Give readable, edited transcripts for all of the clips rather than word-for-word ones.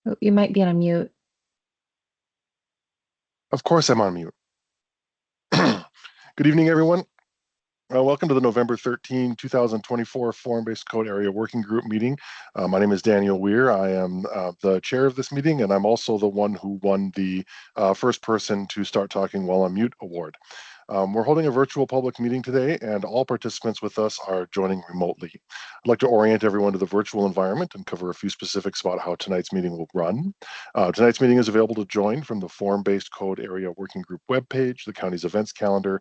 Oh, you might be on mute. Of course I'm on mute. Good evening, everyone. Welcome to the November 13, 2024 Form-Based Code Area Working Group meeting. My name is Daniel Weir. I am the chair of this meeting, and I'm also the one who won the First Person to Start Talking While on Mute award. We're holding a virtual public meeting today, and all participants with us are joining remotely. I'd like to orient everyone to the virtual environment and cover a few specifics about how tonight's meeting will run. Tonight's meeting is available to join from the Form-Based Code Area Working Group webpage, the county's events calendar,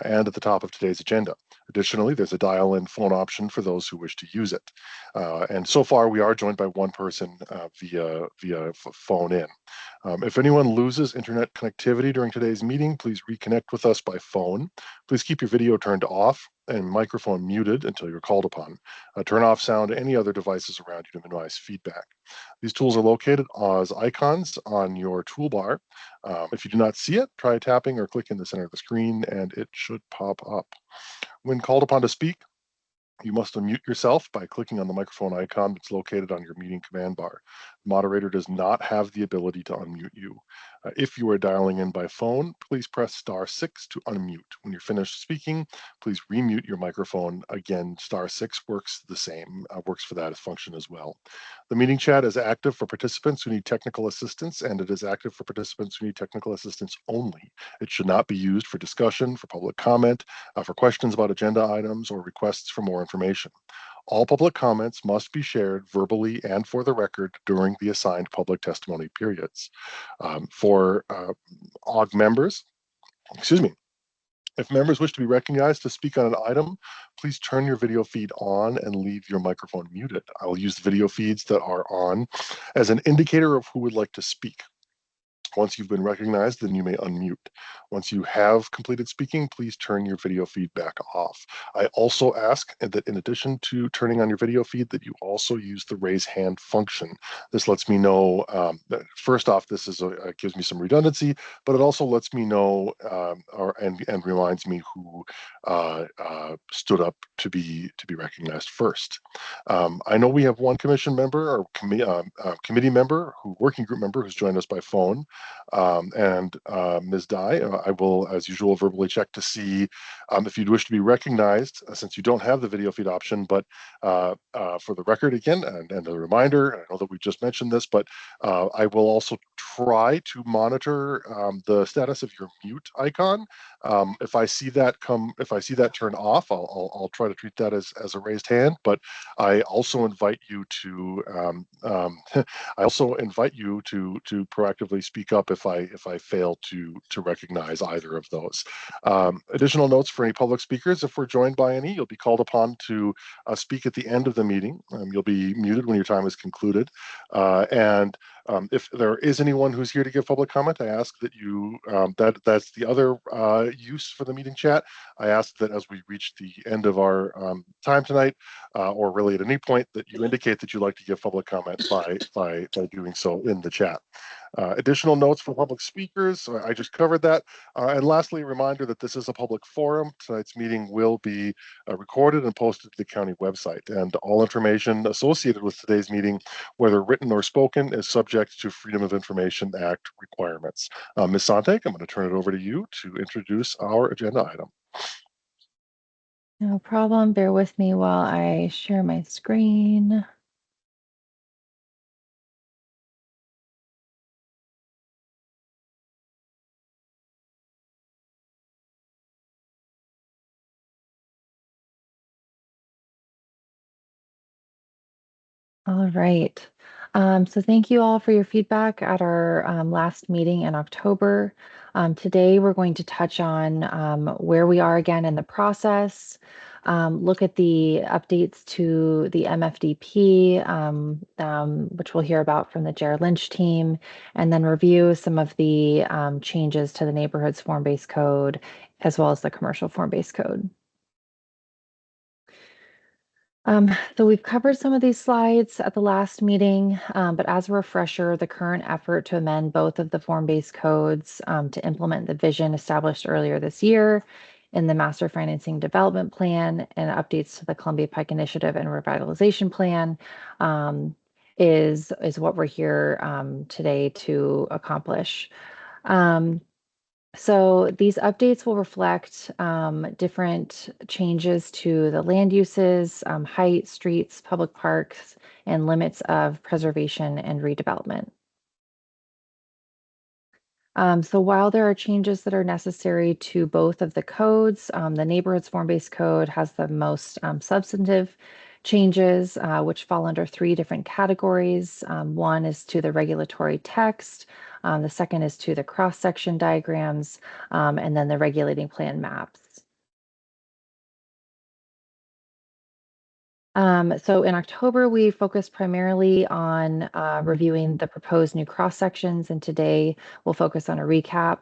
and at the top of today's agenda. Additionally, there's a dial-in phone option for those who wish to use it. And so far, we are joined by one person via phone in. If anyone loses internet connectivity during today's meeting, please reconnect with us by phone. Please keep your video turned off and microphone muted until you're called upon. Turn off sound to any other devices around you to minimize feedback. These tools are located as icons on your toolbar. If you do not see it, try tapping or clicking the center of the screen and it should pop up. When called upon to speak, you must unmute yourself by clicking on the microphone icon that's located on your meeting command bar. The moderator does not have the ability to unmute you. If you are dialing in by phone, please press *6 to unmute. When you're finished speaking, please remute your microphone. Again, *6 works the same, works for that function as well. The meeting chat is active for participants who need technical assistance, and it is active for participants who need technical assistance only. It should not be used for discussion, for public comment, for questions about agenda items, or requests for more information. All public comments must be shared verbally and for the record during the assigned public testimony periods. For AWG members, if members wish to be recognized to speak on an item, please turn your video feed on and leave your microphone muted. I will use the video feeds that are on as an indicator of who would like to speak. Once you've been recognized, then you may unmute. Once you have completed speaking, please turn your video feed back off. I also ask that in addition to turning on your video feed, that you also use the raise hand function. This lets me know, first off, this gives me some redundancy, but it also lets me know and reminds me who stood up to be recognized first. I know we have one commission member or committee member, working group member, who's joined us by phone. And Ms. Dye, I will, as usual, verbally check to see if you'd wish to be recognized, since you don't have the video feed option. But for the record, again, and a reminder, I know that we just mentioned this, but I will also try to monitor the status of your mute icon. If I see that turn off, I'll try to treat that as a raised hand. But I also invite you to proactively speak up if I fail to recognize either of those. Additional notes for any public speakers: if we're joined by any, you'll be called upon to speak at the end of the meeting. You'll be muted when your time is concluded, and if there is anyone who's here to give public comment, I ask that you, that's the other use for the meeting chat. I ask that as we reach the end of our time tonight, or really at any point, that you indicate that you'd like to give public comment by doing so in the chat. Additional notes for public speakers, I just covered that. And lastly, a reminder that this is a public forum. Tonight's meeting will be recorded and posted to the county website, and all information associated with today's meeting, whether written or spoken, is subject to Freedom of Information Act requirements. Ms. Sontek, I'm going to turn it over to you to introduce our agenda item. No problem. Bear with me while I share my screen. All right. So thank you all for your feedback at our last meeting in October. Today, we're going to touch on where we are again in the process, look at the updates to the MFDP, which we'll hear about from the Jared Lynch team, and then review some of the changes to the neighborhood's form-based code, as well as the commercial form-based code. So we've covered some of these slides at the last meeting, but as a refresher, the current effort to amend both of the form-based codes to implement the vision established earlier this year in the Master Financing Development Plan and updates to the Columbia Pike Initiative and Revitalization Plan is what we're here today to accomplish. Um, so these updates will reflect different changes to the land uses, height, streets, public parks, and limits of preservation and redevelopment. So while there are changes that are necessary to both of the codes, the neighborhoods form-based code has the most substantive changes, which fall under three different categories. One is to the regulatory text, the second is to the cross-section diagrams, and then the regulating plan maps. So in October, we focused primarily on reviewing the proposed new cross sections, and today we'll focus on a recap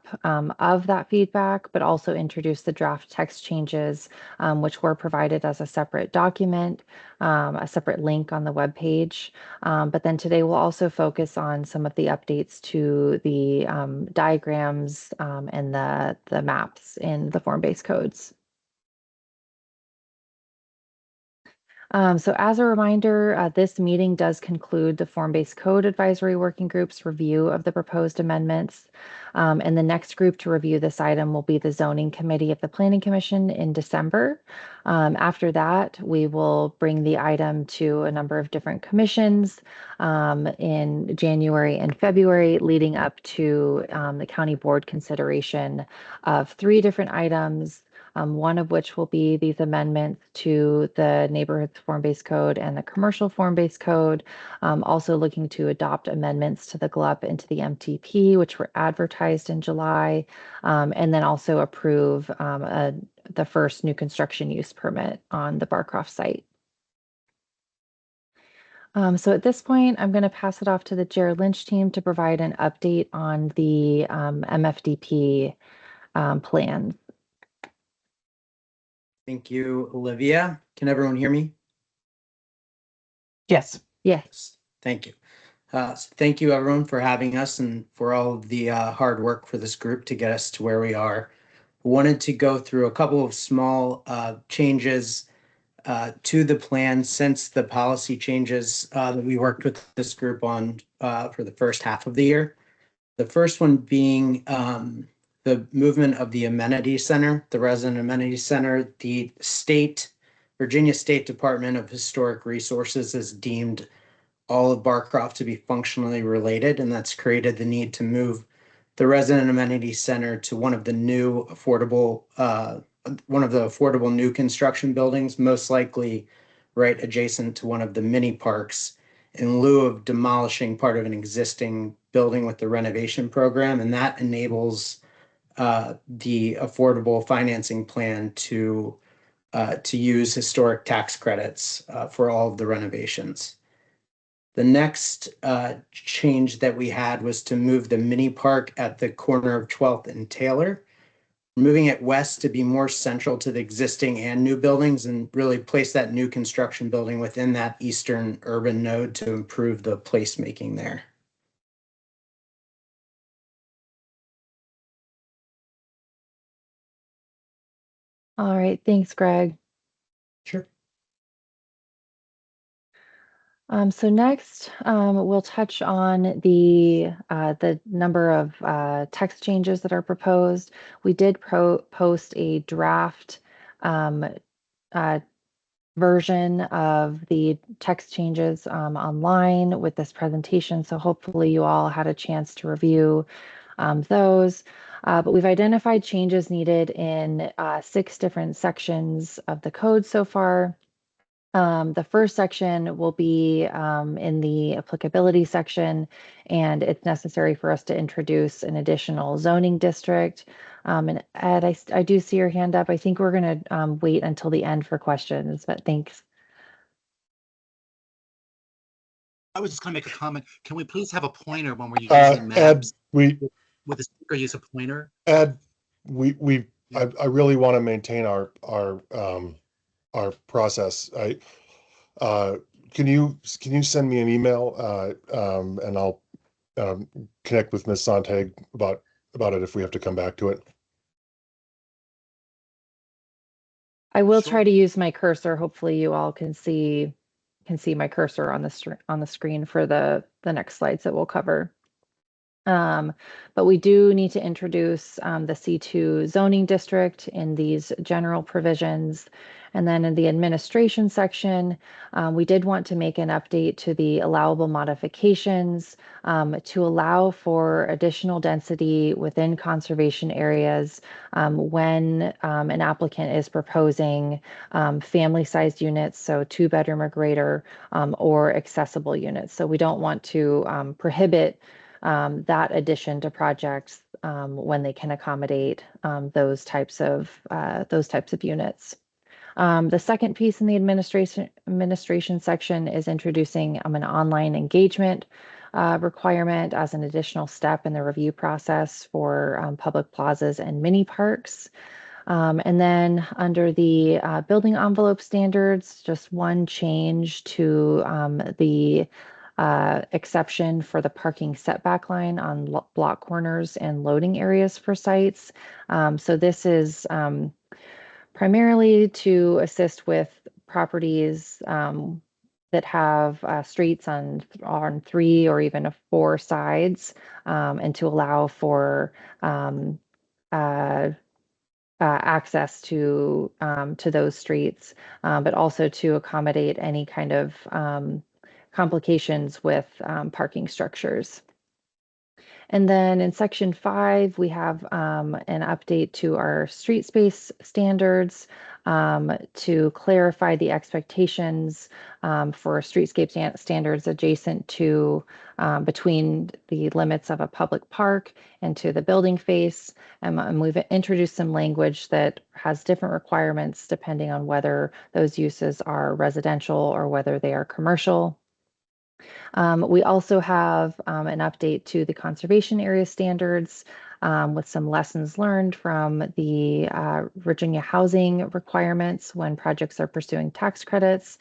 of that feedback, but also introduce the draft text changes, which were provided as a separate document, a separate link on the webpage. But then today we'll also focus on some of the updates to the diagrams and the maps in the form-based codes. So as a reminder, this meeting does conclude the Form-Based Code Advisory Working Group's review of the proposed amendments. And the next group to review this item will be the Zoning Committee of the Planning Commission in December. After that, we will bring the item to a number of different commissions in January and February, leading up to the county board consideration of three different items. One of which will be these amendments to the neighborhoods form-based code and the commercial form-based code. Also looking to adopt amendments to the GLUP and to the MTP, which were advertised in July, and then also approve the first new construction use permit on the Barcroft site. So at this point, I'm going to pass it off to the Jared Lynch team to provide an update on the MFDP plans. Thank you, Olivia. Can everyone hear me? Yes. Yes. Thank you. So thank you, everyone, for having us and for all of the hard work for this group to get us to where we are. Wanted to go through a couple of small changes to the plan since the policy changes that we worked with this group on for the first half of the year. The first one being the movement of the amenity center, the resident amenity center. The Virginia State Department of Historic Resources has deemed all of Barcroft to be functionally related, and that's created the need to move the resident amenity center to one of the affordable new construction buildings, most likely right adjacent to one of the mini parks, in lieu of demolishing part of an existing building with the renovation program. And that enables the affordable financing plan to use historic tax credits for all of the renovations. The next change that we had was to move the mini park at the corner of 12th and Taylor, moving it west to be more central to the existing and new buildings, and really place that new construction building within that eastern urban node to improve the placemaking there. All right. Thanks, Greg. Sure. So next, we'll touch on the number of text changes that are proposed. We did post a draft version of the text changes online with this presentation, so hopefully you all had a chance to review those. But we've identified changes needed in 6 different sections of the code so far. The first section will be in the applicability section, and it's necessary for us to introduce an additional zoning district. And Ed, I do see your hand up. I think we're going to wait until the end for questions, but thanks. I was just going to make a comment. Can we please have a pointer when we're using maps? Ed, with the speaker use a pointer? Ed, I really want to maintain our process. Can you send me an email and I'll connect with Ms. Sontag about it if we have to come back to it. I will Sure. try to use my cursor. Hopefully you all can see can see my cursor on the screen for the next slides that we'll cover. But we do need to introduce the C2 zoning district in these general provisions. And then in the administration section, we did want to make an update to the allowable modifications to allow for additional density within conservation areas when an applicant is proposing family-sized units, so 2-bedroom or greater, or accessible units. So we don't want to prohibit that addition to projects when they can accommodate those types of units. The second piece in the administration section is introducing an online engagement requirement as an additional step in the review process for public plazas and mini parks. And then under the building envelope standards, just one change to the exception for the parking setback line on block corners and loading areas for sites. So this is primarily to assist with properties that have streets on 3 or even 4 sides, and to allow for access to those streets, but also to accommodate any kind of complications with parking structures. And then in section 5, we have an update to our street space standards to clarify the expectations for streetscape standards adjacent to between the limits of a public park and to the building face. And we've introduced some language that has different requirements depending on whether those uses are residential or whether they are commercial. We also have an update to the conservation area standards with some lessons learned from the Virginia housing requirements when projects are pursuing tax credits.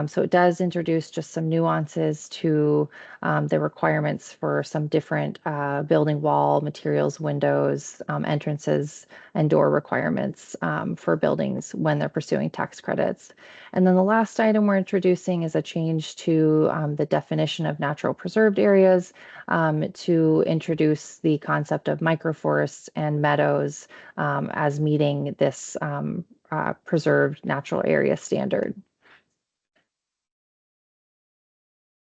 So it does introduce just some nuances to the requirements for some different building wall materials, windows, entrances, and door requirements for buildings when they're pursuing tax credits. And then the last item we're introducing is a change to the definition of natural preserved areas to introduce the concept of microforests and meadows as meeting this preserved natural area standard.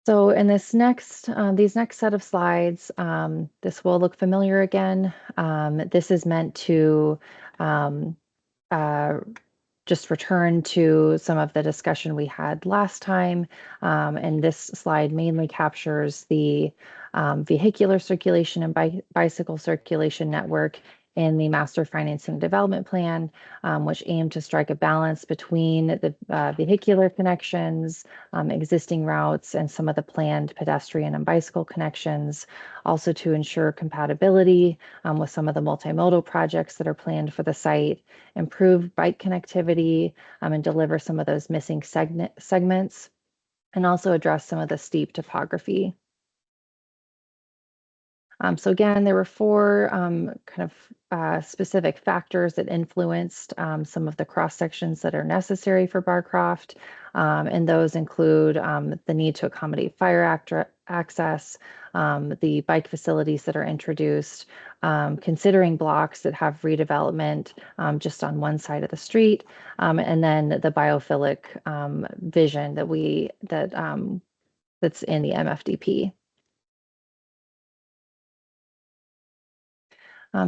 So in these next set of slides, this will look familiar again. This is meant to just return to some of the discussion we had last time. And this slide mainly captures the vehicular circulation and bicycle circulation network in the Master Financing Development Plan, which aim to strike a balance between the vehicular connections, existing routes, and some of the planned pedestrian and bicycle connections, also to ensure compatibility with some of the multimodal projects that are planned for the site, improve bike connectivity, and deliver some of those missing segments, and also address some of the steep topography. So again, there were 4 kind of specific factors that influenced some of the cross sections that are necessary for Barcroft. And those include the need to accommodate fire access, the bike facilities that are introduced, considering blocks that have redevelopment just on one side of the street, and then the biophilic vision that's in the MFDP.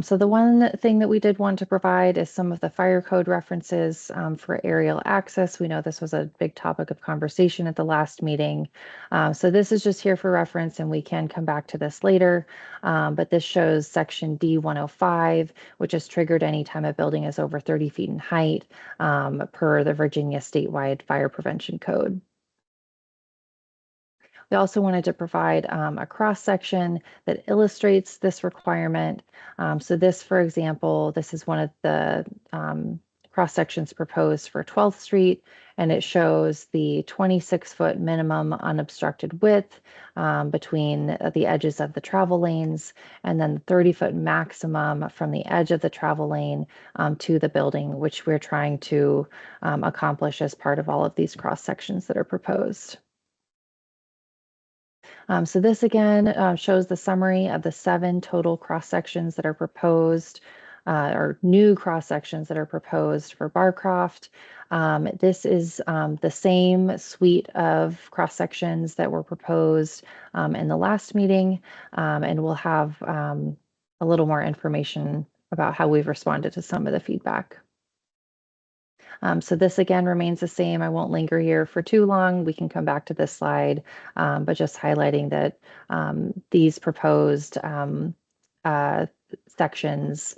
So the one thing that we did want to provide is some of the fire code references for aerial access. We know this was a big topic of conversation at the last meeting. So this is just here for reference, and we can come back to this later. But this shows section D105, which is triggered anytime a building is over 30 feet in height per the Virginia statewide fire prevention code. We also wanted to provide a cross section that illustrates this requirement. So this, for example, this is one of the cross sections proposed for 12th Street, and it shows the 26-foot minimum unobstructed width between the edges of the travel lanes, and then the 30-foot maximum from the edge of the travel lane to the building, which we're trying to accomplish as part of all of these cross sections that are proposed. So this again shows the summary of the 7 total cross sections that are proposed, or new cross sections that are proposed for Barcroft. This is the same suite of cross sections that were proposed in the last meeting, and we'll have a little more information about how we've responded to some of the feedback. So this again remains the same. I won't linger here for too long. We can come back to this slide, but just highlighting that these proposed sections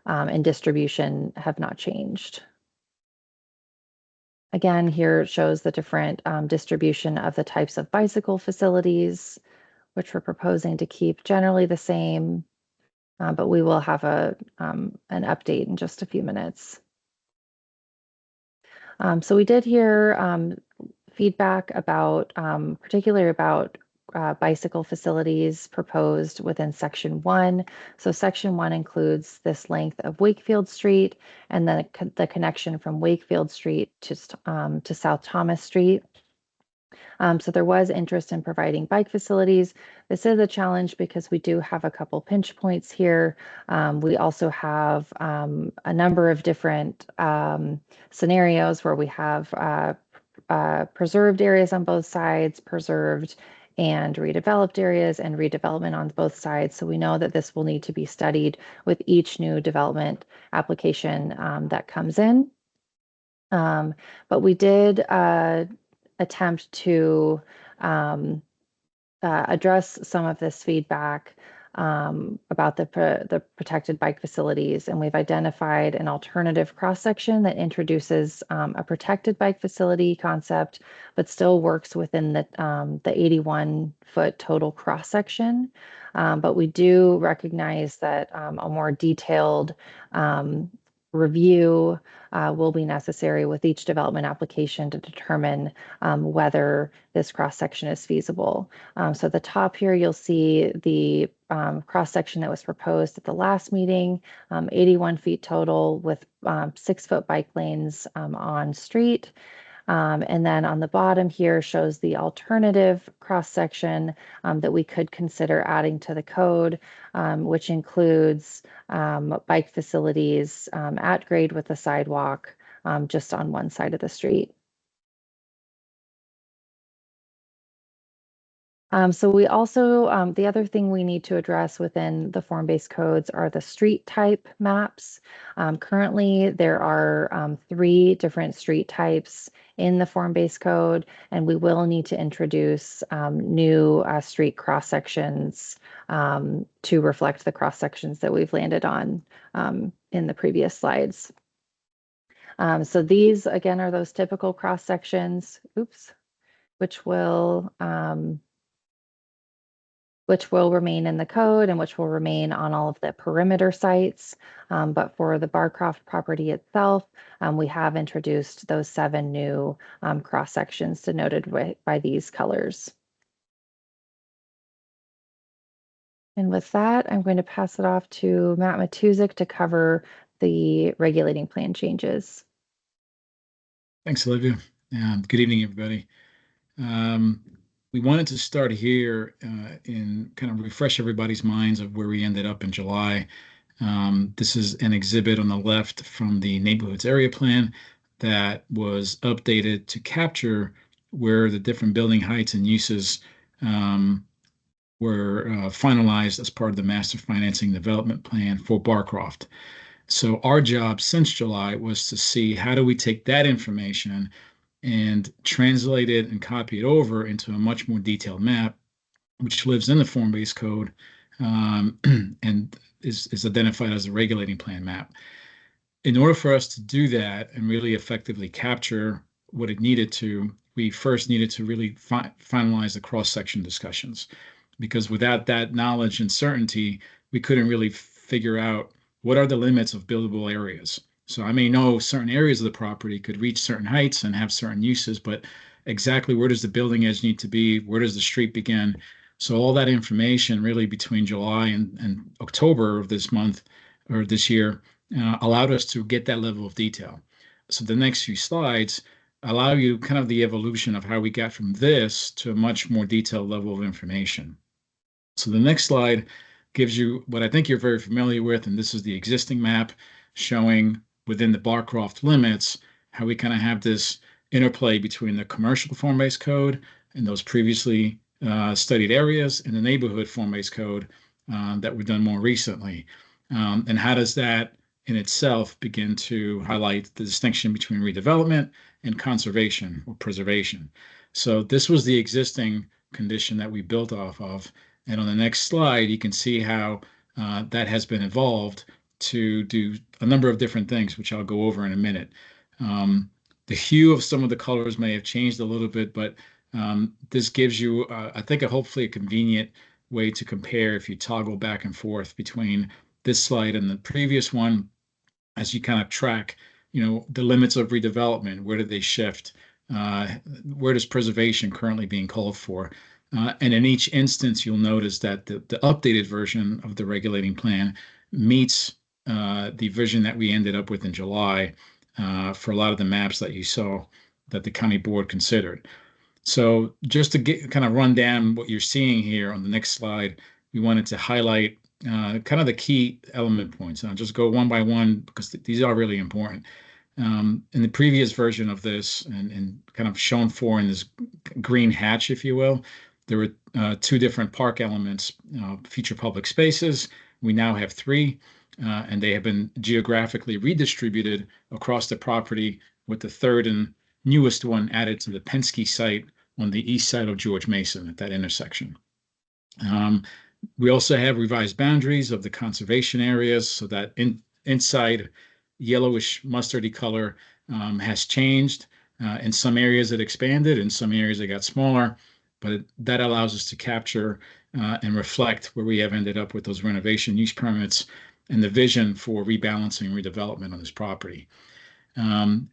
and distribution have not changed. Again, here it shows the different distribution of the types of bicycle facilities, which we're proposing to keep generally the same, but we will have an update in just a few minutes. So we did hear feedback about, particularly about bicycle facilities proposed within Section 1. So Section 1 includes this length of Wakefield Street and then the connection from Wakefield Street to South Thomas Street. So there was interest in providing bike facilities. This is a challenge because we do have a couple pinch points here. We also have a number of different scenarios where we have preserved areas on both sides, preserved and redeveloped areas, and redevelopment on both sides. So we know that this will need to be studied with each new development application that comes in. But we did attempt to address some of this feedback about the protected bike facilities, and we've identified an alternative cross-section that introduces a protected bike facility concept, but still works within the 81-foot total cross-section. But we do recognize that a more detailed review will be necessary with each development application to determine whether this cross-section is feasible. So at the top here, you'll see the cross-section that was proposed at the last meeting, 81 feet total with 6-foot bike lanes on street. And then on the bottom here shows the alternative cross-section that we could consider adding to the code, which includes bike facilities at grade with the sidewalk just on one side of the street. So we also, the other thing we need to address within the form-based codes are the street type maps. Currently, there are 3 different street types in the form-based code, and we will need to introduce new street cross-sections to reflect the cross-sections that we've landed on in the previous slides. So these, again, are those typical cross-sections, which will remain in the code and which will remain on all of the perimeter sites. But for the Barcroft property itself, we have introduced those 7 new cross sections denoted by these colors. And with that, I'm going to pass it off to Matt Matuzik to cover the regulating plan changes. Thanks, Olivia. Good evening, everybody. We wanted to start here and kind of refresh everybody's minds of where we ended up in July. This is an exhibit on the left from the Neighborhoods Area Plan that was updated to capture where the different building heights and uses were finalized as part of the Master Financing Development Plan for Barcroft. So our job since July was to see how do we take that information and translate it and copy it over into a much more detailed map, which lives in the form-based code and is identified as a regulating plan map. In order for us to do that and really effectively capture what it needed to, we first needed to really finalize the cross-section discussions, because without that knowledge and certainty, we couldn't really figure out what are the limits of buildable areas. So I may know certain areas of the property could reach certain heights and have certain uses, but exactly where does the building edge need to be? Where does the street begin? So all that information really between July and October of this month or this year allowed us to get that level of detail. So the next few slides allow you kind of the evolution of how we got from this to a much more detailed level of information. So the next slide gives you what I think you're very familiar with, and this is the existing map showing within the Barcroft limits how we kind of have this interplay between the commercial form-based code and those previously studied areas and the neighborhood form-based code that we've done more recently. And how does that in itself begin to highlight the distinction between redevelopment and conservation or preservation. So this was the existing condition that we built off of. And on the next slide, you can see how that has been evolved to do a number of different things, which I'll go over in a minute. The hue of some of the colors may have changed a little bit, but this gives you, I think, hopefully a convenient way to compare if you toggle back and forth between this slide and the previous one as you kind of track, the limits of redevelopment. Where did they shift? Where does preservation currently being called for? And in each instance, you'll notice that the updated version of the regulating plan meets the vision that we ended up with in July for a lot of the maps that you saw that the county board considered. So just to kind of run down what you're seeing here on the next slide, we wanted to highlight kind of the key element points. And I'll just go one by one because these are really important. In the previous version of this and kind of shown for in this green hatch, if you will, there were two different park elements, future public spaces. We now have three, and they have been geographically redistributed across the property, with the third and newest one added to the Penske site on the east side of George Mason at that intersection. We also have revised boundaries of the conservation areas so that inside yellowish mustardy color has changed. In some areas it expanded, in some areas it got smaller, but that allows us to capture and reflect where we have ended up with those renovation use permits and the vision for rebalancing redevelopment on this property.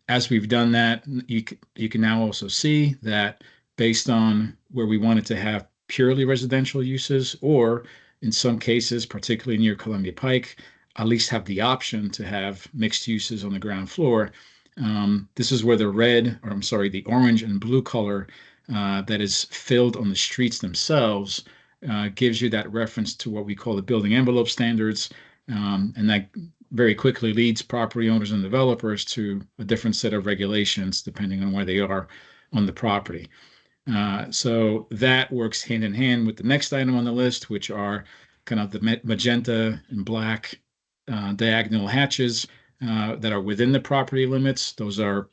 As we've done that, you can now also see that based on where we wanted to have purely residential uses, or in some cases, particularly near Columbia Pike, at least have the option to have mixed uses on the ground floor. This is where the orange and blue color that is filled on the streets themselves gives you that reference to what we call the building envelope standards. And that very quickly leads property owners and developers to a different set of regulations depending on where they are on the property. So that works hand in hand with the next item on the list, which are kind of the magenta and black diagonal hatches that are within the property limits. Those are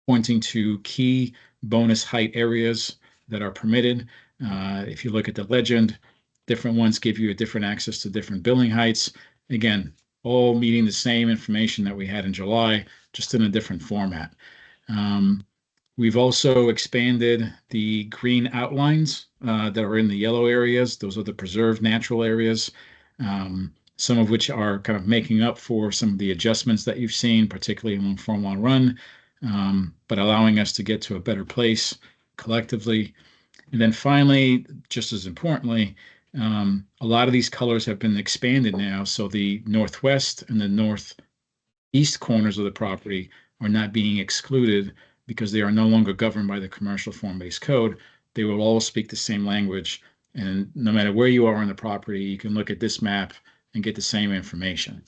pointing to key bonus height areas that are permitted. If you look at the legend, different ones give you a different access to different building heights. Again, all meeting the same information that we had in July, just in a different format. We've also expanded the green outlines that are in the yellow areas. Those are the preserved natural areas, some of which are kind of making up for some of the adjustments that you've seen, particularly along Formula Run, but allowing us to get to a better place collectively. And then finally, just as importantly, a lot of these colors have been expanded now. So the northwest and the northeast corners of the property are not being excluded because they are no longer governed by the commercial form-based code. They will all speak the same language. And no matter where you are on the property, you can look at this map and get the same information,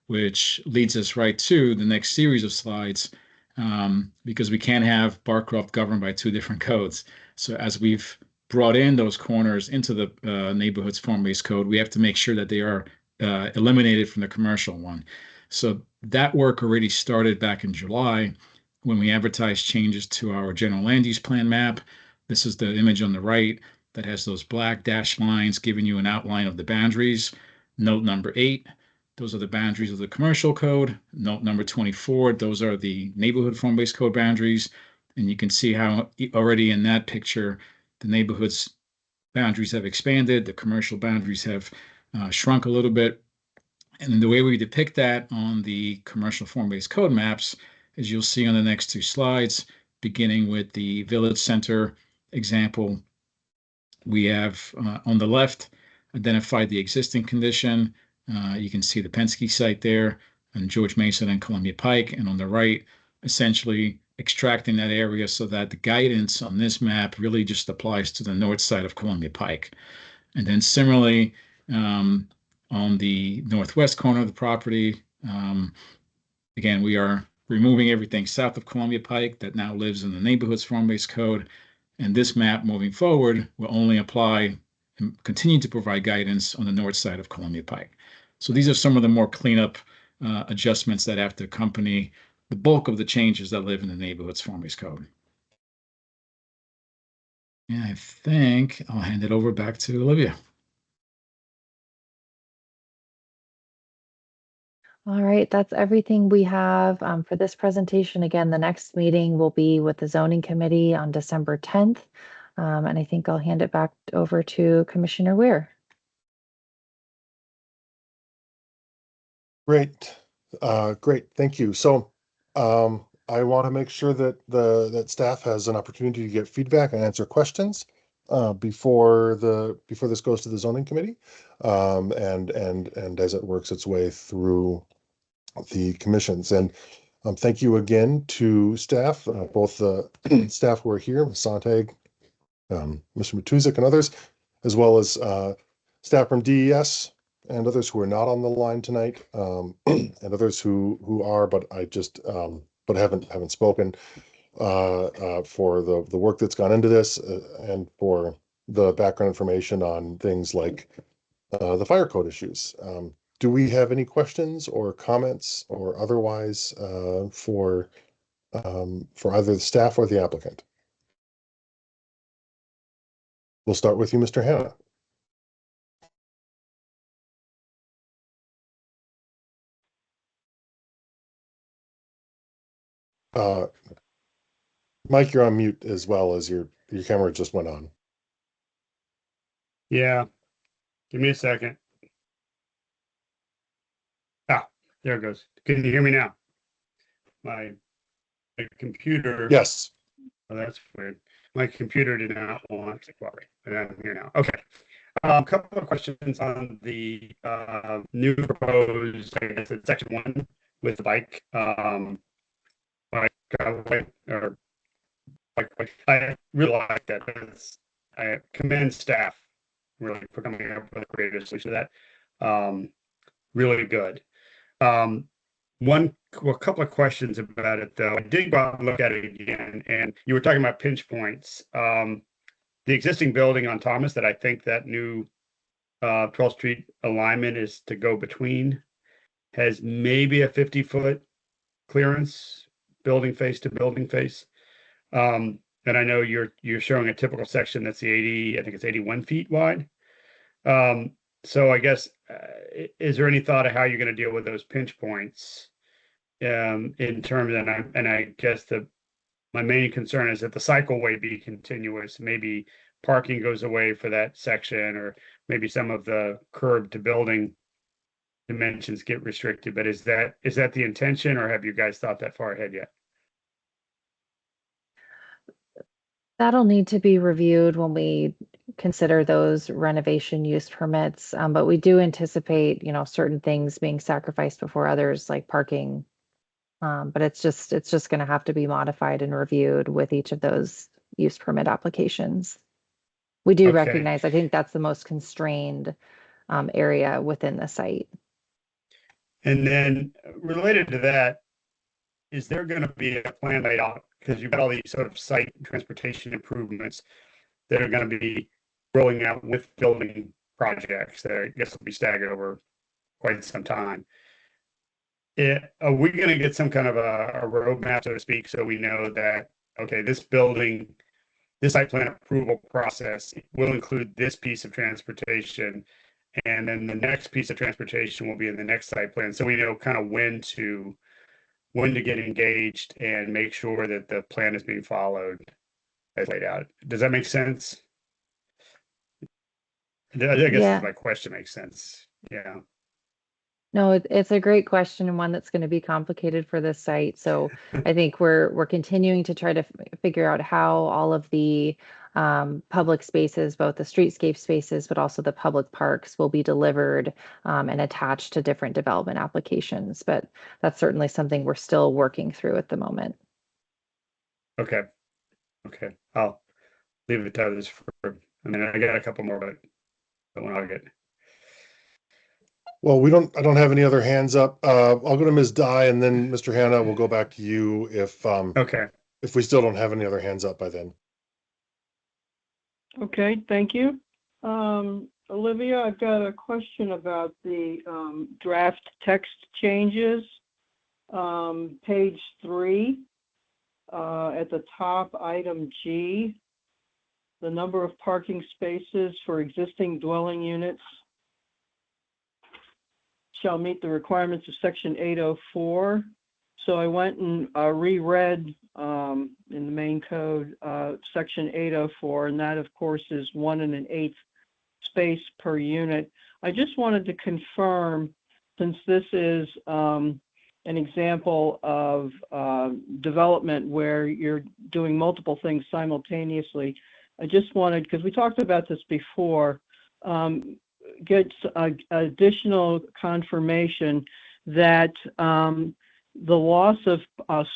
which leads us right to the next series of slides, because we can't have Barcroft governed by two different codes. So as we've brought in those corners into the neighborhood's form-based code, we have to make sure that they are eliminated from the commercial one. So that work already started back in July when we advertised changes to our general land use plan map. This is the image on the right that has those black dashed lines giving you an outline of the boundaries. Note number 8, those are the boundaries of the commercial code. Note number 24, those are the neighborhood form-based code boundaries. And you can see how already in that picture, the neighborhood's boundaries have expanded, the commercial boundaries have shrunk a little bit. And the way we depict that on the commercial form-based code maps, as you'll see on the next two slides, beginning with the Village Center example, we have on the left identified the existing condition. You can see the Penske site there, and George Mason and Columbia Pike. And on the right, essentially extracting that area so that the guidance on this map really just applies to the north side of Columbia Pike. And then similarly, on the northwest corner of the property, again, we are removing everything south of Columbia Pike that now lives in the neighborhood's form-based code. And this map moving forward will only apply and continue to provide guidance on the north side of Columbia Pike. So these are some of the more cleanup adjustments that have to accompany the bulk of the changes that live in the neighborhood's form-based code. And I think I'll hand it over back to Olivia. All right, that's everything we have for this presentation. Again, the next meeting will be with the zoning committee on December 10th. And I think I'll hand it back over to Commissioner Weir. Great. Great. Thank you. So I want to make sure that that staff has an opportunity to get feedback and answer questions before this goes to the zoning committee, and as it works its way through the commissions. And thank you again to staff, both the staff who are here, Ms. Sontag, Mr. Matuzik, and others, as well as staff from DES and others who are not on the line tonight, and others who are, but I just but haven't spoken, for the work that's gone into this, and for the background information on things like the fire code issues. Do we have any questions or comments or otherwise for either the staff or the applicant? We'll start with you, Mr. Hanna. Mike, you're on mute as well, as your camera just went on. Yeah, give me a second. Ah, there it goes. Can you hear me now? My computer. Yes. Oh, that's weird. My computer did not want to cooperate, but I'm here now. Okay. A couple of questions on the new proposed, I guess it's section 1 with the bike, or bike. I really like that. I commend staff really for coming up with a creative solution to that. Really good. A couple of questions about it though. I did go out and look at it again, and you were talking about pinch points. The existing building on Thomas that I think that new 12th Street alignment is to go between has maybe a 50-foot clearance, building face to building face. And I know you're showing a typical section that's the 80, I think it's 81 feet wide. So I guess, is there any thought of how you're going to deal with those pinch points in terms of, and I guess my main concern is that the cycleway be continuous. Maybe parking goes away for that section, or maybe some of the curb to building dimensions get restricted. But is that the intention, or have you guys thought that far ahead yet? That'll need to be reviewed when we consider those renovation use permits. But we do anticipate, certain things being sacrificed before others, like parking. But it's just going to have to be modified and reviewed with each of those use permit applications. We do recognize, I think that's the most constrained area within the site. And then related to that, is there going to be a plan laid out? Because you've got all these sort of site transportation improvements that are going to be rolling out with building projects that I guess will be staggered over quite some time. Are we going to get some kind of a roadmap, so to speak, so we know that, okay, this building, this site plan approval process will include this piece of transportation, and then the next piece of transportation will be in the next site plan, so we know kind of when to get engaged and make sure that the plan is being followed as laid out. Does that make sense? I guess my question makes sense. Yeah. No, it's a great question and one that's going to be complicated for this site. So I think we're continuing to try to figure out how all of the public spaces, both the streetscape spaces, but also the public parks, will be delivered and attached to different development applications. But that's certainly something we're still working through at the moment. Okay. Okay. I'll leave it to others for, I mean, I got a couple more, but when I'll get. Well, I don't have any other hands up. I'll go to Ms. Dye and then Mr. Hanna, we'll go back to you Okay. if we still don't have any other hands up by then. Okay, thank you. Olivia, I've got a question about the draft text changes. Page 3, at the top, item G, the number of parking spaces for existing dwelling units shall meet the requirements of section 804. So I went and reread in the main code section 804, and that of course is 1 1/8 space per unit. I just wanted to confirm, since this is an example of development where you're doing multiple things simultaneously, I just wanted, because we talked about this before, get additional confirmation that the loss of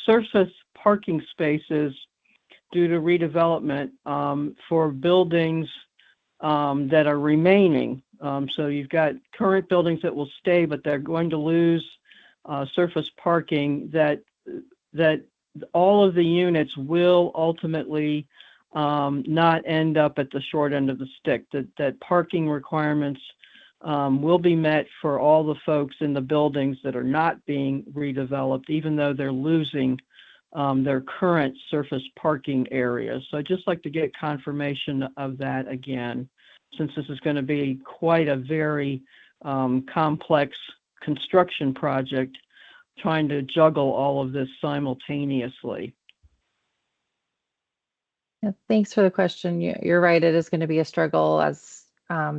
surface parking spaces due to redevelopment for buildings that are remaining. So you've got current buildings that will stay, but they're going to lose surface parking, that all of the units will ultimately not end up at the short end of the stick, that parking requirements will be met for all the folks in the buildings that are not being redeveloped, even though they're losing their current surface parking areas. So I'd just like to get confirmation of that again, since this is going to be quite a very complex construction project, trying to juggle all of this simultaneously. Yeah, thanks for the question. You're right. It is going to be a struggle as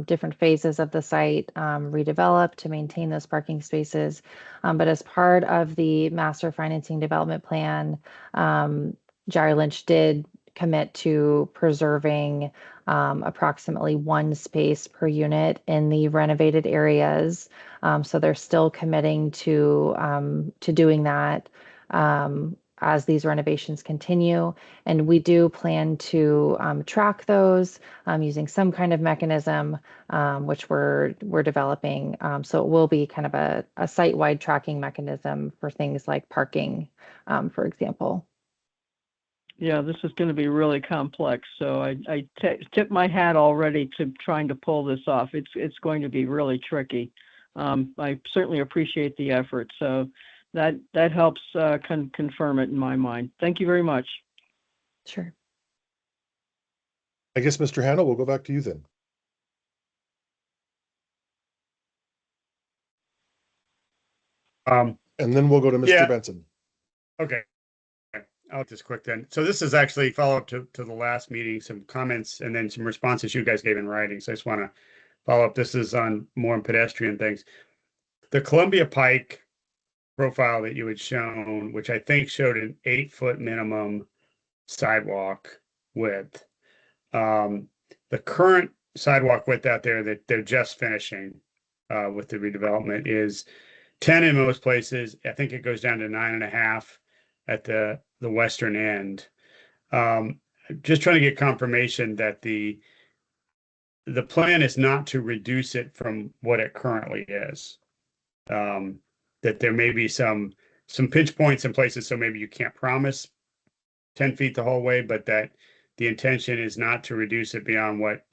different phases of the site redevelop to maintain those parking spaces. But as part of the master financing development plan, Jerry Lynch did commit to preserving approximately 1 space per unit in the renovated areas. So they're still committing to doing that as these renovations continue. And we do plan to track those using some kind of mechanism, which we're developing. So it will be kind of a site-wide tracking mechanism for things like parking, for example. Yeah, this is going to be really complex. So I tip my hat already to trying to pull this off. It's going to be really tricky. I certainly appreciate the effort. So that helps confirm it in my mind. Thank you very much. Sure. I guess, Mr. Hanna, we'll go back to you then. And then we'll go to Mr. Yeah. Benson. Okay. I'll just quick then. So this is actually follow up to the last meeting, some comments and then some responses you guys gave in writing. So I just want to follow up. This is on more on pedestrian things. The Columbia Pike profile that you had shown, which I think showed an 8-foot minimum sidewalk width. The current sidewalk width out there that they're just finishing with the redevelopment is 10 in most places. I think it goes down to 9.5 at the western end. Just trying to get confirmation that the plan is not to reduce it from what it currently is. That there may be some pinch points in places, so maybe you can't promise 10 feet the whole way, but that the intention is not to reduce it beyond what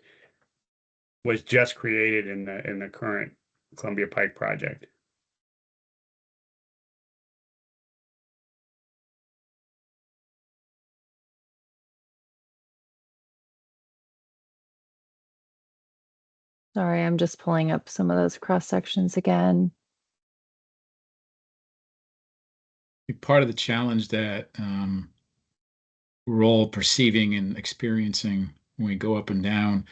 was just created in the current Columbia Pike project. Sorry, I'm just pulling up some of those cross sections again. Part of the challenge that we're all perceiving and experiencing when we go up and down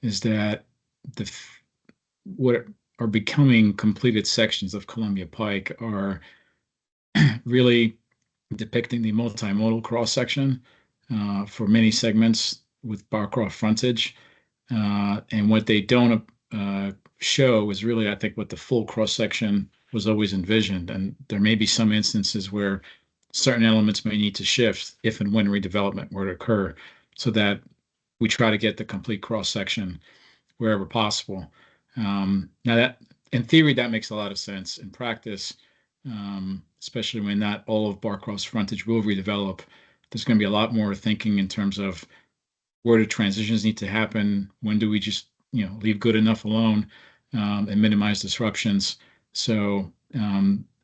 is that what are becoming completed sections of Columbia Pike are really depicting the multimodal cross section for many segments with Barcroft frontage. And what they don't show is really, I think, what the full cross section was always envisioned. And there may be some instances where certain elements may need to shift if and when redevelopment were to occur, so that we try to get the complete cross section wherever possible. Now that in theory, that makes a lot of sense. In practice, especially when not all of Barcroft's frontage will redevelop, there's going to be a lot more thinking in terms of where do transitions need to happen? When do we just, leave good enough alone and minimize disruptions? So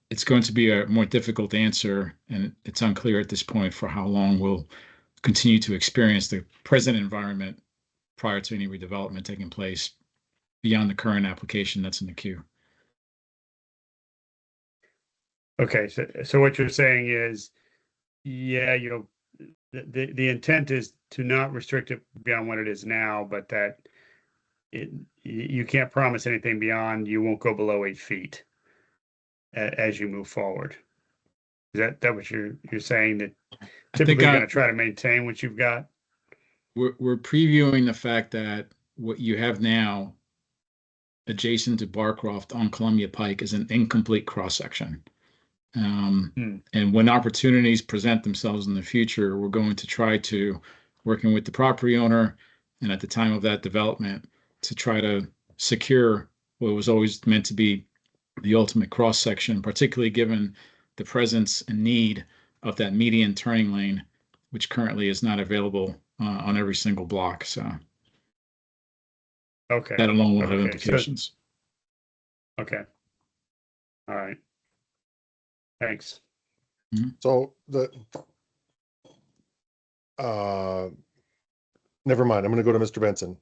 it's going to be a more difficult answer, and it's unclear at this point for how long we'll continue to experience the present environment prior to any redevelopment taking place beyond the current application that's in the queue. Okay, so what you're saying is, yeah, the intent is to not restrict it beyond what it is now, but that you can't promise anything beyond, you won't go below 8 feet as you move forward. Is that what you're saying, that typically going to try to maintain what you've got? We're previewing the fact that what you have now adjacent to Barcroft on Columbia Pike is an incomplete cross section. And when opportunities present themselves in the future, we're going to try to, working with the property owner and at the time of that development, to try to secure what was always meant to be the ultimate cross section, particularly given the presence and need of that median turning lane, which currently is not available on every single block. So okay, that alone will have implications. Okay. All right. Thanks. So never mind. I'm going to go to Mr. Benson.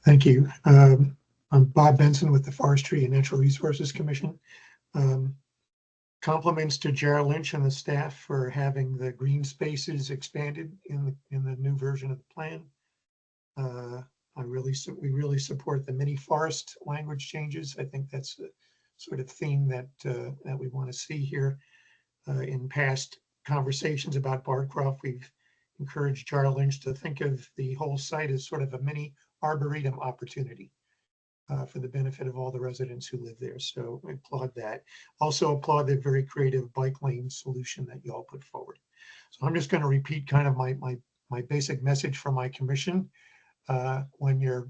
Thank you. I'm Bob Benson with the Forestry and Natural Resources Commission. Compliments to Gerald Lynch and the staff for having the green spaces expanded in the new version of the plan. We really support the mini forest language changes. I think that's the sort of theme that we want to see here. In past conversations about Barcroft, we've encouraged Gerald Lynch to think of the whole site as sort of a mini arboretum opportunity for the benefit of all the residents who live there. So I applaud that. Also applaud the very creative bike lane solution that you all put forward. So I'm just going to repeat kind of my basic message from my commission. When you're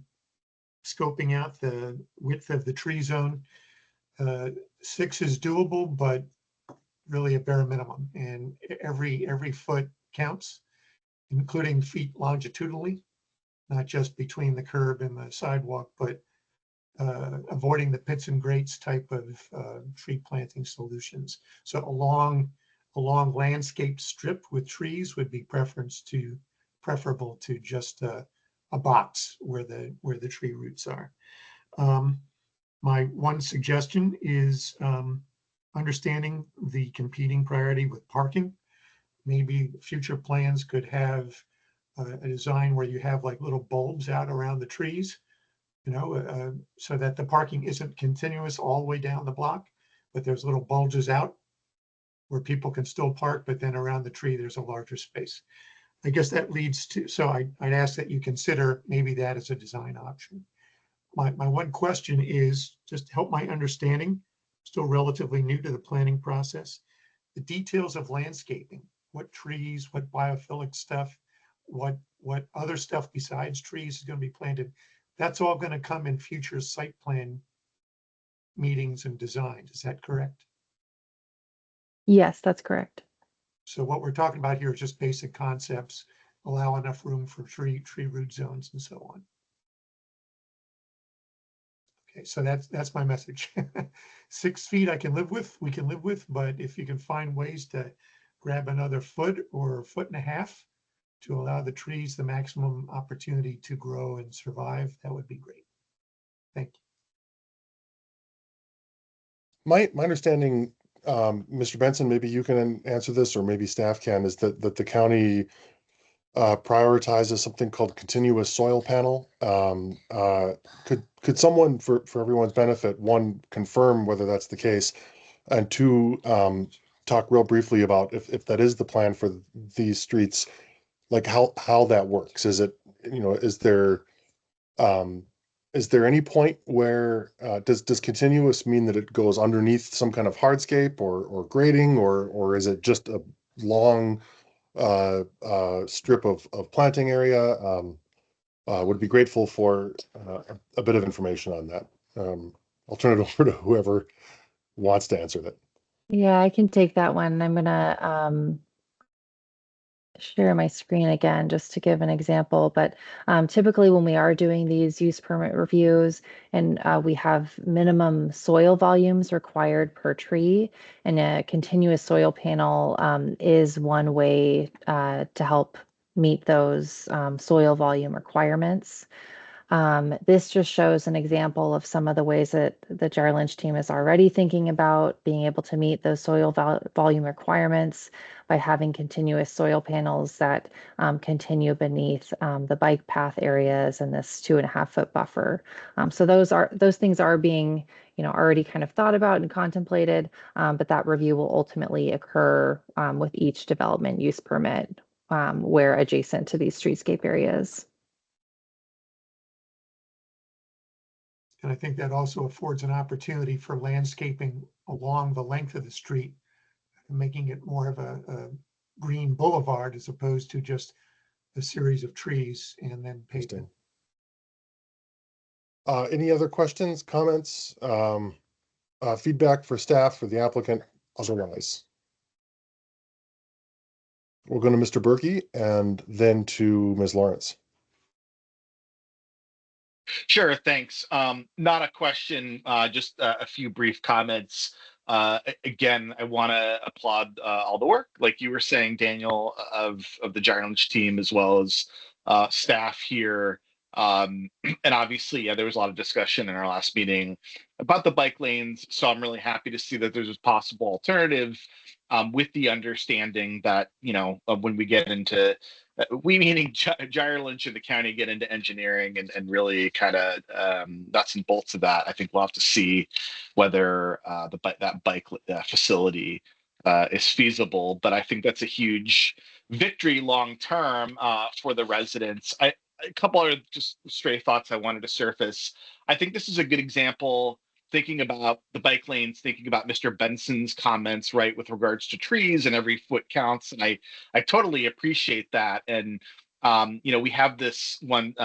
scoping out the width of the tree zone, 6 is doable, but really a bare minimum. And every foot counts, including feet longitudinally, not just between the curb and the sidewalk, but avoiding the pits and grates type of tree planting solutions. So along landscape strip with trees would be preferable to just a box where the tree roots are. My one suggestion is understanding the competing priority with parking. Maybe future plans could have a design where you have like little bulbs out around the trees, so that the parking isn't continuous all the way down the block, but there's little bulges out where people can still park, but then around the tree, there's a larger space. I guess that leads to, so I'd ask that you consider maybe that as a design option. My one question is, just to help my understanding, still relatively new to the planning process, the details of landscaping, what trees, what biophilic stuff, what other stuff besides trees is going to be planted. That's all going to come in future site plan meetings and designs. Is that correct? Yes, that's correct. So what we're talking about here is just basic concepts, allow enough room for tree root zones and so on. Okay, so that's my message. 6 feet I can live with, we can live with, but if you can find ways to grab another foot or 1.5 feet to allow the trees the maximum opportunity to grow and survive, that would be great. Thank you. My understanding, Mr. Benson, maybe you can answer this, or maybe staff can, is that the county prioritizes something called continuous soil panel. Could someone, for everyone's benefit, one, confirm whether that's the case, and two, talk real briefly about if that is the plan for these streets, like how that works? Is it, is there any point where does continuous mean that it goes underneath some kind of hardscape or grading, or is it just a long strip of planting area? Would be grateful for a bit of information on that. I'll turn it over to whoever wants to answer that. Yeah, I can take that one. I'm gonna share my screen again just to give an example. But typically, when we are doing these use permit reviews and we have minimum soil volumes required per tree, and a continuous soil panel is one way to help meet those soil volume requirements. This just shows an example of some of the ways that the Jar Lynch team is already thinking about being able to meet those soil volume requirements by having continuous soil panels that continue beneath the bike path areas and this 2.5 foot buffer. So those things are being, already kind of thought about and contemplated, but that review will ultimately occur with each development use permit where adjacent to these streetscape areas. And I think that also affords an opportunity for landscaping along the length of the street, making it more of a green boulevard as opposed to just a series of trees and then pavement. Any other questions, comments, feedback for staff, for the applicant, otherwise? We'll go to Mr. Berkey and then to Ms. Lawrence. Sure, thanks. Not a question, just a few brief comments. Again, I want to applaud all the work, like you were saying, Daniel, of the Jar Lynch team, as well as staff here. And obviously, yeah, there was a lot of discussion in our last meeting about the bike lanes. So I'm really happy to see that there's a possible alternative, with the understanding that, when we get into we meaning Jar Lynch and the county get into engineering and really kind of nuts and bolts of that. I think we'll have to see whether that bike facility is feasible. But I think that's a huge victory long term for the residents. A couple other just stray thoughts I wanted to surface. I think this is a good example, thinking about the bike lanes, thinking about Mr. Benson's comments, right, with regards to trees and every foot counts. And I totally appreciate that. And we have this one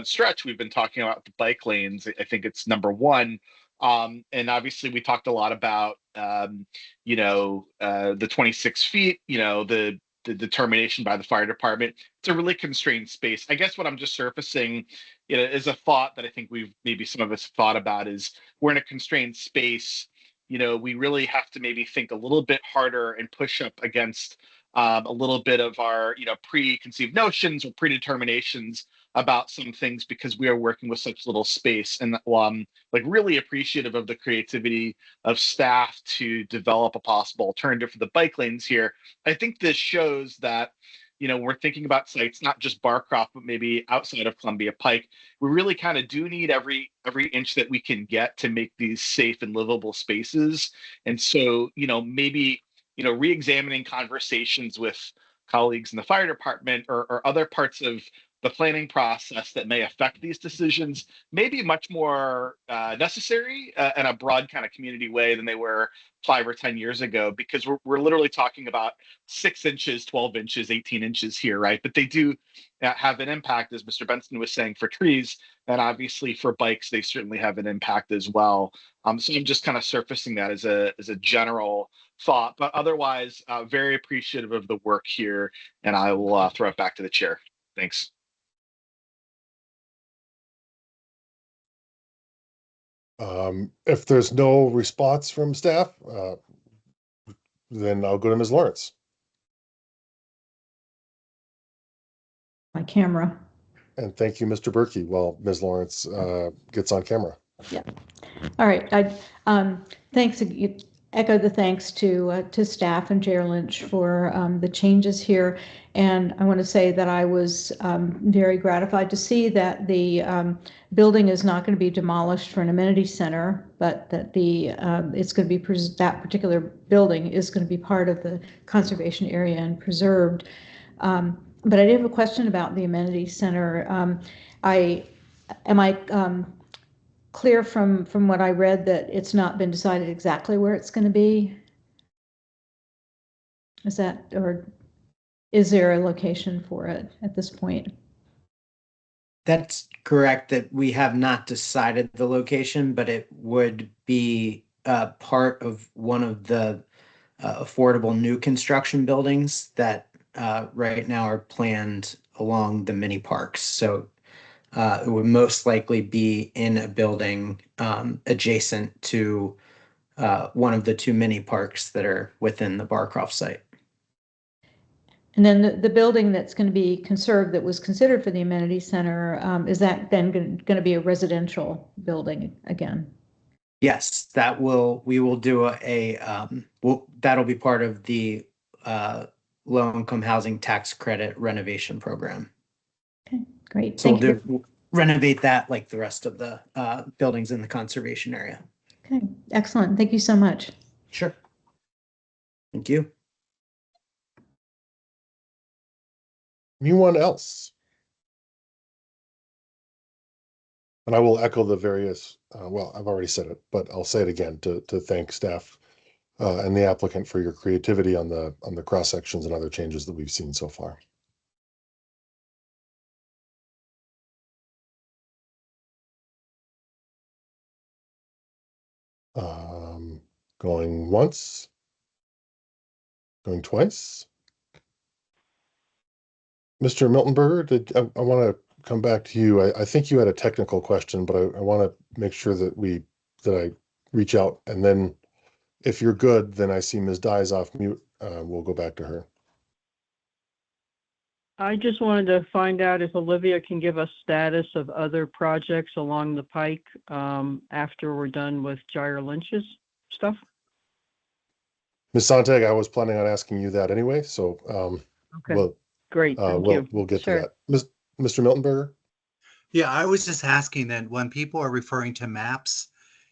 stretch we've been talking about the bike lanes. I think it's number one. And obviously we talked a lot about the 26 feet, the determination by the fire department. It's a really constrained space. I guess what I'm just surfacing, is a thought that I think maybe some of us thought about is, we're in a constrained space. We really have to maybe think a little bit harder and push up against a little bit of our, preconceived notions or predeterminations about some things, because we are working with such little space. And I'm really appreciative of the creativity of staff to develop a possible alternative for the bike lanes here. I think this shows that, we're thinking about sites, not just Barcroft, but maybe outside of Columbia Pike. We really kind of do need every inch that we can get to make these safe and livable spaces. And so, maybe, re-examining conversations with colleagues in the fire department or other parts of the planning process that may affect these decisions may be much more necessary in a broad kind of community way than they were 5 or 10 years ago, because we're literally talking about 6 inches, 12 inches, 18 inches here, right? But they do have an impact, as Mr. Benson was saying, for trees, and obviously for bikes, they certainly have an impact as well. So I'm just kind of surfacing that as a general thought, but otherwise, very appreciative of the work here, and I will throw it back to the chair. Thanks. If there's no response from staff, then I'll go to Ms. Lawrence. My camera. And thank you, Mr. Berkey, while Ms. Lawrence gets on camera. Yeah. All right. Thanks. echo the thanks to staff and Chair Lynch for the changes here. And I want to say that I was very gratified to see that the building is not going to be demolished for an amenity center, but that it's going to be that particular building is going to be part of the conservation area and preserved. But I did have a question about the amenity center. Am I clear from what I read that it's not been decided exactly where it's going to be? Is that, or is there a location for it at this point? That's correct, that we have not decided the location, but it would be part of one of the affordable new construction buildings that right now are planned along the mini parks. So it would most likely be in a building adjacent to one of the two mini parks that are within the Barcroft site. And then the building that's going to be conserved that was considered for the amenity center, is that then going to be a residential building again? Yes, we will do that'll be part of the low-income housing tax credit renovation program. Okay, great. So Thank you. we'll renovate that like the rest of the buildings in the conservation area. Okay, excellent. Thank you so much. Sure. Thank you. Anyone else? And I will echo the various, well, I've already said it, but I'll say it again to thank staff and the applicant for your creativity on the cross sections and other changes that we've seen so far. Going once, going twice. Mr. Miltenberger, I want to come back to you. I think you had a technical question, but I want to make sure that I reach out, and then if you're good, then I see Ms. Dye is off mute. We'll go back to her. I just wanted to find out if Olivia can give us status of other projects along the pike after we're done with Jair Lynch's stuff. Ms. Sontag, I was planning on asking you that anyway, so Okay, great, thank you. We'll get Sure. to that. Mr. Miltenberger? Yeah, I was just asking that when people are referring to maps,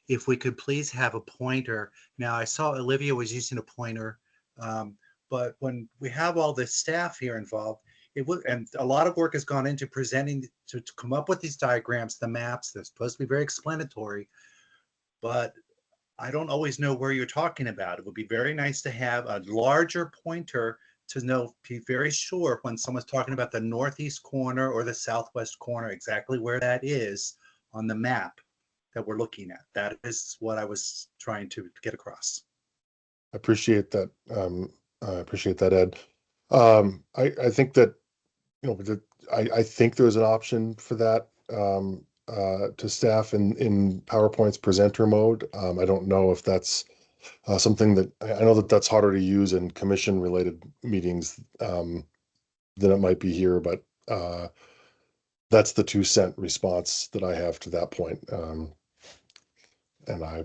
if we could please have a pointer. Now, I saw Olivia was using a pointer, but when we have all the staff here involved, and a lot of work has gone into presenting to come up with these diagrams, the maps. They're supposed to be very explanatory, but I don't always know where you're talking about. It would be very nice to have a larger pointer to be very sure when someone's talking about the northeast corner or the southwest corner, exactly where that is on the map that we're looking at. That is what I was trying to get across. I appreciate that. Ed. I think that, I think there's an option for that to staff in PowerPoint's presenter mode. I don't know if that's something that I know that's harder to use in commission related meetings than it might be here, but that's the 2-cent response that I have to that point. And I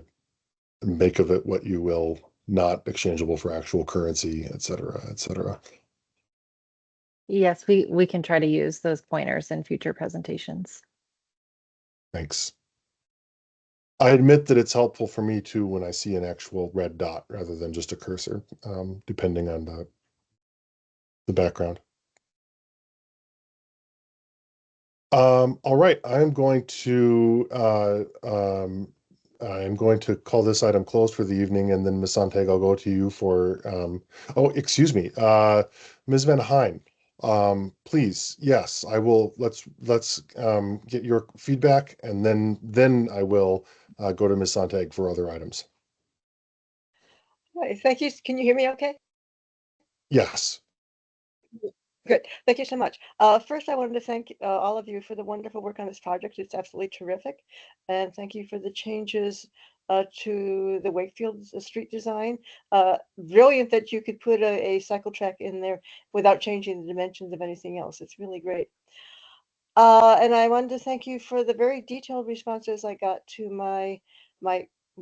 make of it what you will, not exchangeable for actual currency, et cetera, et cetera. Yes, we can try to use those pointers in future presentations. Thanks. I admit that it's helpful for me too when I see an actual red dot rather than just a cursor, depending on the background. All right, I'm going to call this item closed for the evening, and then Ms. Sontag, I'll go to you for excuse me, Ms. Van Hein. Please, yes, I will. Let's get your feedback, and then I will go to Ms. Sontag for other items. Hi, thank you. Can you hear me okay? Yes. Good. Thank you so much. First, I wanted to thank all of you for the wonderful work on this project. It's absolutely terrific. And thank you for the changes to the Wakefield street design. Brilliant that you could put a cycle track in there without changing the dimensions of anything else. It's really great. And I wanted to thank you for the very detailed responses I got to my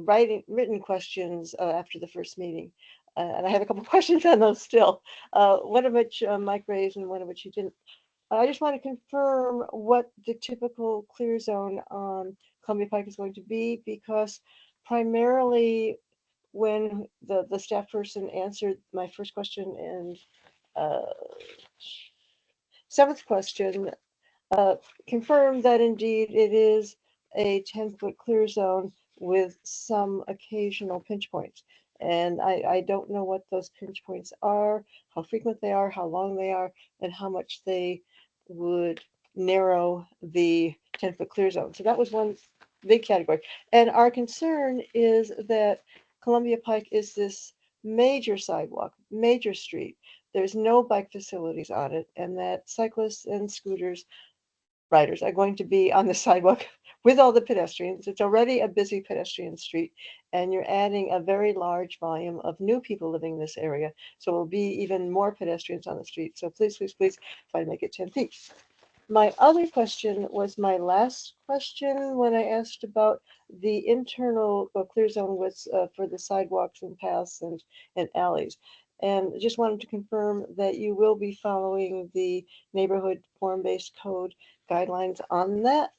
written questions after the first meeting. And I have a couple questions on those still, one of which Mike raised and one of which he didn't. I just want to confirm what the typical clear zone on Columbia Pike is going to be, because primarily when the staff person answered my first question and seventh question, confirmed that indeed it is a 10-foot clear zone with some occasional pinch points. And I don't know what those pinch points are, how frequent they are, how long they are, and how much they would narrow the 10-foot clear zone. So that was one big category. And our concern is that Columbia Pike is this major sidewalk, major street. There's no bike facilities on it, and that cyclists and scooters riders are going to be on the sidewalk with all the pedestrians. It's already a busy pedestrian street, and you're adding a very large volume of new people living in this area. So it will be even more pedestrians on the street. So please, please, please try to make it 10 feet. My other question was my last question when I asked about the internal clear zone was for the sidewalks and paths and alleys. And just wanted to confirm that you will be following the neighborhood form-based code guidelines on that,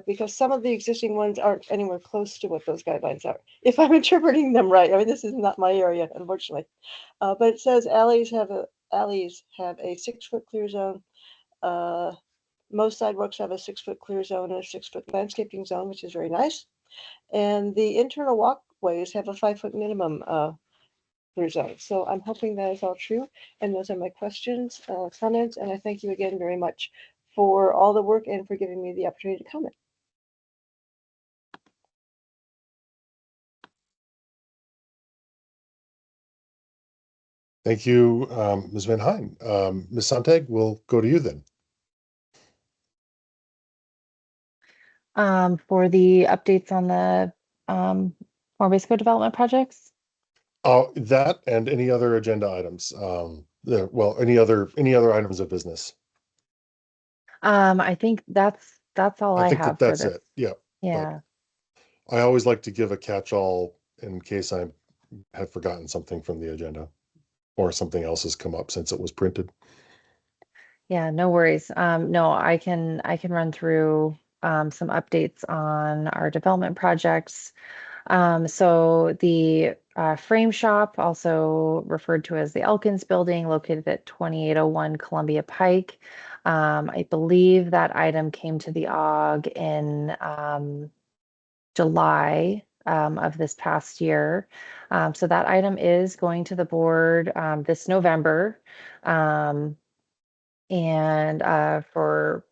because some of the existing ones aren't anywhere close to what those guidelines are, if I'm interpreting them right. I mean, this is not my area, unfortunately. But it says alleys have a 6-foot clear zone. Most sidewalks have a 6-foot clear zone and a 6-foot landscaping zone, which is very nice. And the internal walkways have a 5-foot minimum clear zone. So I'm hoping that is all true. And those are my questions, comments, and I thank you again very much for all the work and for giving me the opportunity to comment. Thank you, Ms. Van Hein. Ms. Sontag, we'll go to you then. For the updates on the form-based code development projects. That and any other agenda items. Well, any other items of business. I think that's all I think have that's for this. it. Yeah. Yeah. I always like to give a catch-all in case I have forgotten something from the agenda or something else has come up since it was printed. Yeah, no worries. No, I can run through some updates on our development projects. So the frame shop, also referred to as the Elkins Building, located at 2801 Columbia Pike. I believe that item came to the AWG in July of this past year. So that item is going to the board this November. And for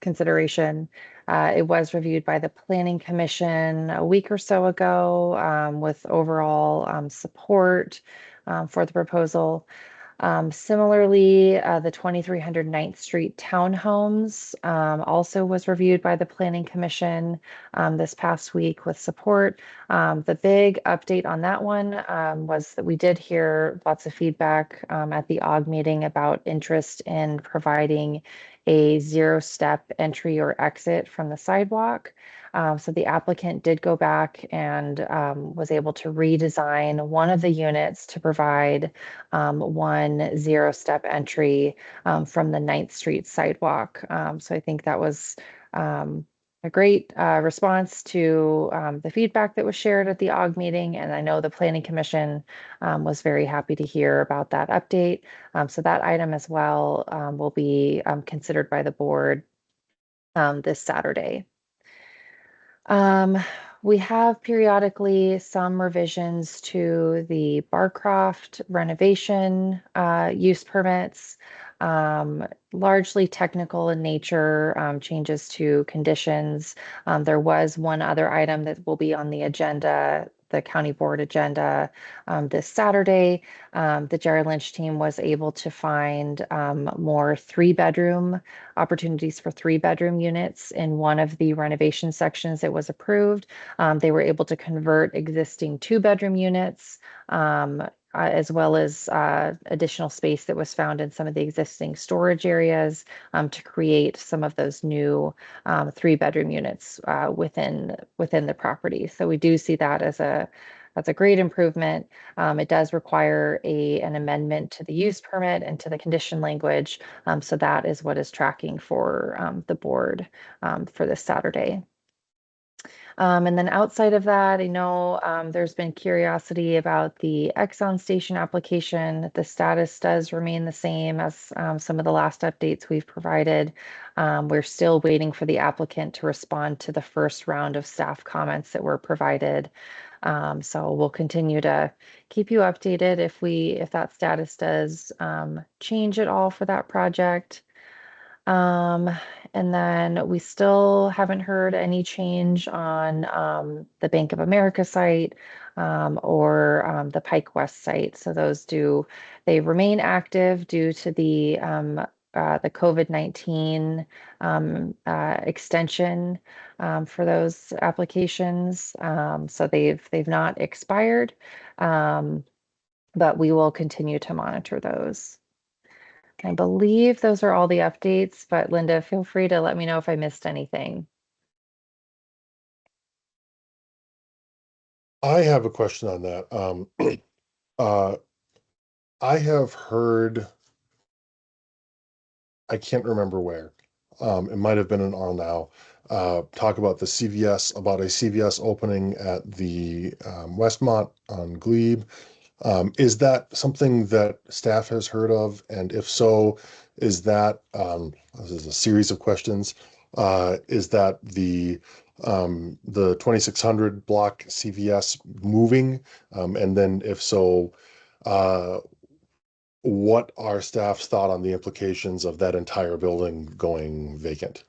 consideration, it was reviewed by the Planning Commission a week or so ago with overall support for the proposal. Similarly, the 2300 9th Street townhomes also was reviewed by the Planning Commission this past week with support. The big update on that one was that we did hear lots of feedback at the AWG meeting about interest in providing a 0-step entry or exit from the sidewalk. So the applicant did go back and was able to redesign one of the units to provide one 0-step entry from the 9th Street sidewalk. So I think that was a great response to the feedback that was shared at the AWG meeting. And I know the Planning Commission was very happy to hear about that update. So that item as well will be considered by the board this Saturday. We have periodically some revisions to the Barcroft renovation use permits, largely technical in nature, changes to conditions. There was one other item that will be on the agenda, the county board agenda this Saturday. The Jerry Lynch team was able to find more 3-bedroom opportunities for 3-bedroom units in one of the renovation sections that was approved. They were able to convert existing 2-bedroom units as well as additional space that was found in some of the existing storage areas to create some of those new 3-bedroom units within the property. So we do see that as a great improvement. It does require an amendment to the use permit and to the condition language. So that is what is tracking for the board for this Saturday. And then outside of that, I know there's been curiosity about the Exxon station application. The status does remain the same as some of the last updates we've provided. We're still waiting for the applicant to respond to the first round of staff comments that were provided. So we'll continue to keep you updated if that status does change at all for that project. And then we still haven't heard any change on the Bank of America site or the Pike West site. So they remain active due to the COVID-19 extension for those applications. So they've not expired, but we will continue to monitor those. I believe those are all the updates, but Linda, feel free to let me know if I missed anything. I have a question on that. I have heard, I can't remember where, it might have been in Arl now, talk about a CVS opening at the Westmont on Glebe. Is that something that staff has heard of? And if so, is that, this is a series of questions, is that the 2600 block CVS moving? And then if so, what are staff's thought on the implications of that entire building going vacant?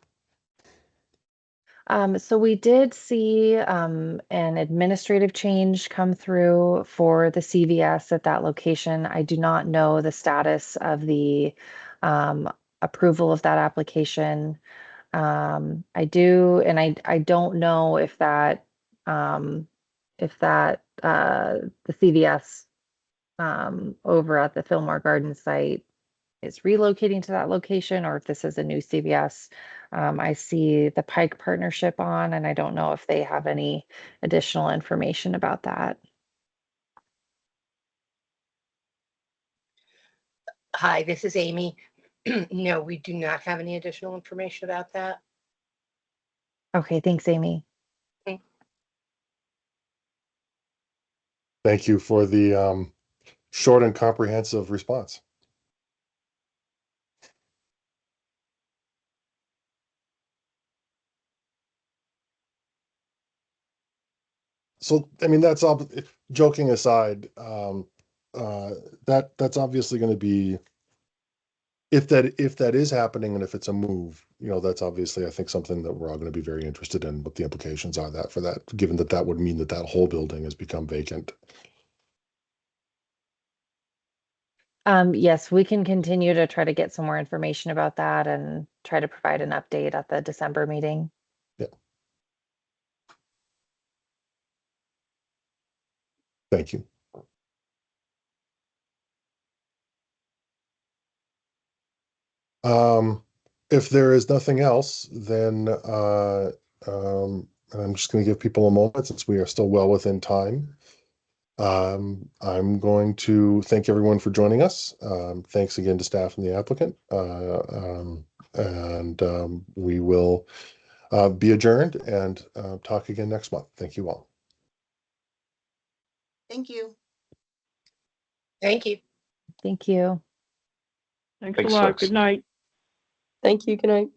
So we did see an administrative change come through for the CVS at that location. I do not know the status of the approval of that application. I do, and I don't know if that the CVS over at the Fillmore Garden site is relocating to that location or if this is a new CVS. I see the Pike partnership on, and I don't know if they have any additional information about that. Hi, this is Amy. No, we do not have any additional information about that. Okay, thanks, Amy. Okay. Thank you for the short and comprehensive response. So, I mean, that's all, joking aside, that's obviously going to be, if that is happening and if it's a move, that's obviously, I think, something that we're all going to be very interested in, what the implications are for that, given that would mean that whole building has become vacant. Yes, we can continue to try to get some more information about that and try to provide an update at the December meeting. Yeah. Thank you. If there is nothing else, then I'm just going to give people a moment since we are still well within time. I'm going to thank everyone for joining us. Thanks again to staff and the applicant. We will be adjourned and talk again next month. Thank you all. Thank you. Thank you. Thank you. Thanks a lot. folks. Good night. Thank you. Good night.